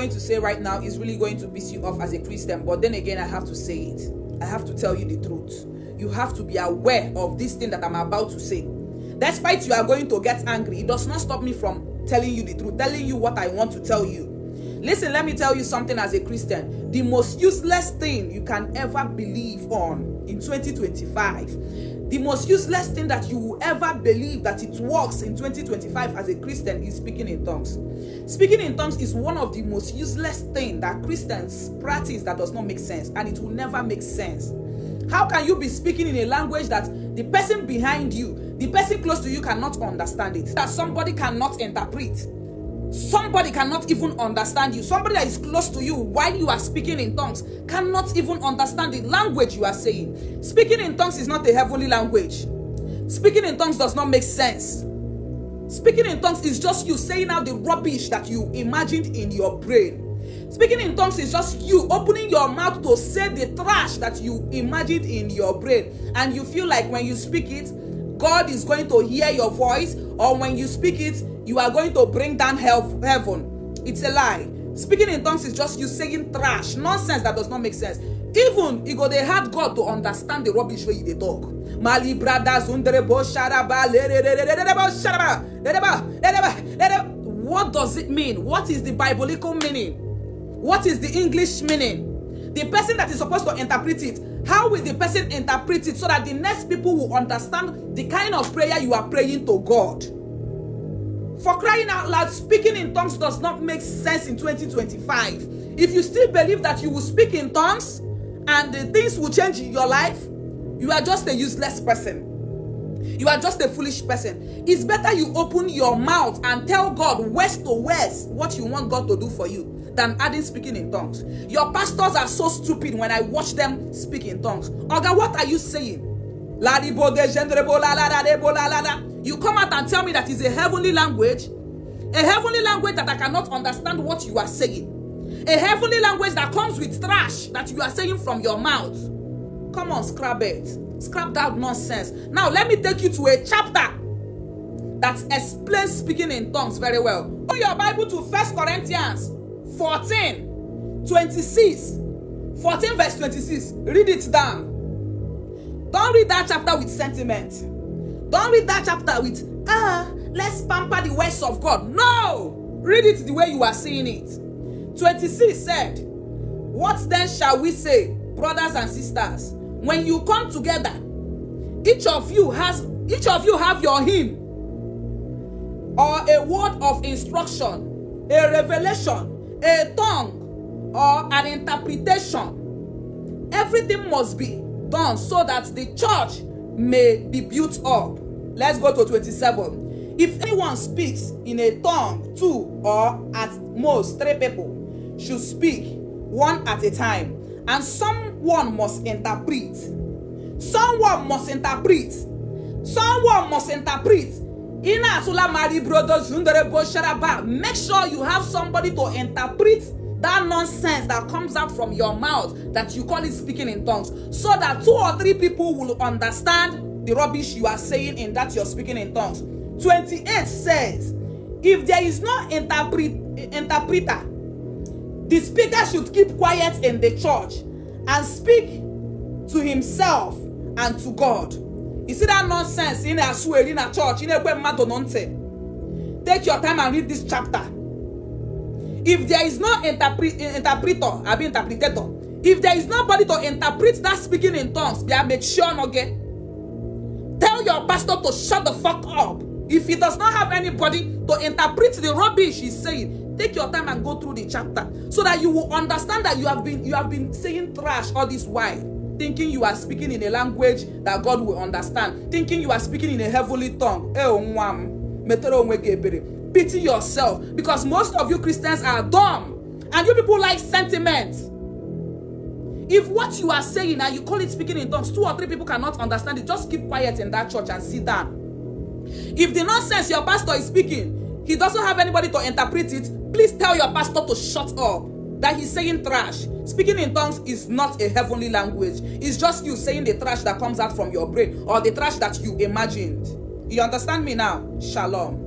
going to say right now is really going to piss you off as a Christian, but then again, I have to say it. I have to tell you the truth. You have to be aware of this thing that I'm about to say. Despite you are going to get angry, it does not stop me from telling you the truth, telling you what I want to tell you. Listen, let me tell you something as a Christian. The most useless thing you can ever believe on in 2025, the most useless thing that you will ever believe that it works in 2025 as a Christian is speaking in tongues. Speaking in tongues is one of the most useless things that Christians practice that does not make sense, and it will never make sense. How can you be speaking in a language that the person behind you, the person close to you cannot understand it? That somebody cannot interpret. Somebody cannot even understand you. Somebody that is close to you while you are speaking in tongues cannot even understand the language you are saying. Speaking in tongues is not a heavenly language. Speaking in tongues does not make sense. Speaking in tongues is just you saying out the rubbish that you imagined in your brain. Speaking in tongues is just you opening your mouth to say the trash that you imagined in your brain, and you feel like when you speak it, God is going to hear your voice, or when you speak it, you are going to bring down heaven. It's a lie. Speaking in tongues is just you saying trash, nonsense that does not make sense. Even they had God to understand the rubbish where they talk. What does it mean? What is the biblical meaning? What is the English meaning? The person that is supposed to interpret it, how will the person interpret it so that the next people will understand the kind of prayer you are praying to God? For crying out loud, speaking in tongues does not make sense in 2025. If you still believe that you will speak in tongues and the things will change in your life, you are just a useless person. You are just a foolish person. It's better you open your mouth and tell God west to west what you want God to do for you than adding speaking in tongues. Your pastors are so stupid when I watch them speak in tongues. Oga, what are you saying? You come out and tell me that is a heavenly language that I cannot understand what you are saying. A heavenly language that comes with trash that you are saying from your mouth. Come on, scrap it. Scrap that nonsense. Now let me take you to a chapter that explains speaking in tongues very well. Open your Bible to 1 Corinthians 14:26. 14 verse 26. Read it down. Don't read that chapter with sentiment. Don't read that chapter with, let's pamper the words of God. No! Read it the way you are seeing it. 26 said, what then shall we say, brothers and sisters? When you come together, each of you have your hymn, or a word of instruction, a revelation, a tongue, or an interpretation. Everything must be done so that the church may be built up. Let's go to 27. If anyone speaks in a tongue, 2 or at most 3 people should speak, one at a time, and someone must interpret. Someone must interpret. Someone must interpret. Make sure you have somebody to interpret that nonsense that comes out from your mouth that you call it speaking in tongues, so that 2 or 3 people will understand the rubbish you are saying in that you're speaking in tongues. 28 says, if there is no interpreter, the speaker should keep quiet in the church and speak to himself and to God. You see that nonsense in a swear in a church? Take your time and read this chapter. If there is no interpreter, if there is nobody to interpret that speaking in tongues, make sure tell your pastor to shut the fuck up. If he does not have anybody to interpret the rubbish he's saying, take your time and go through the chapter so that you will understand that you have been saying trash all this while, thinking you are speaking in a language that God will understand, thinking you are speaking in a heavenly tongue. Pity yourself, because most of you Christians are dumb and you people like sentiment. If what you are saying and you call it speaking in tongues, 2 or 3 people cannot understand it, just keep quiet in that church and sit down. If the nonsense your pastor is speaking, he doesn't have anybody to interpret it, please tell your pastor to shut up, that he's saying trash. Speaking in tongues is not a heavenly language. It's just you saying the trash that comes out from your brain or the trash that you imagined. You understand me now? Shalom.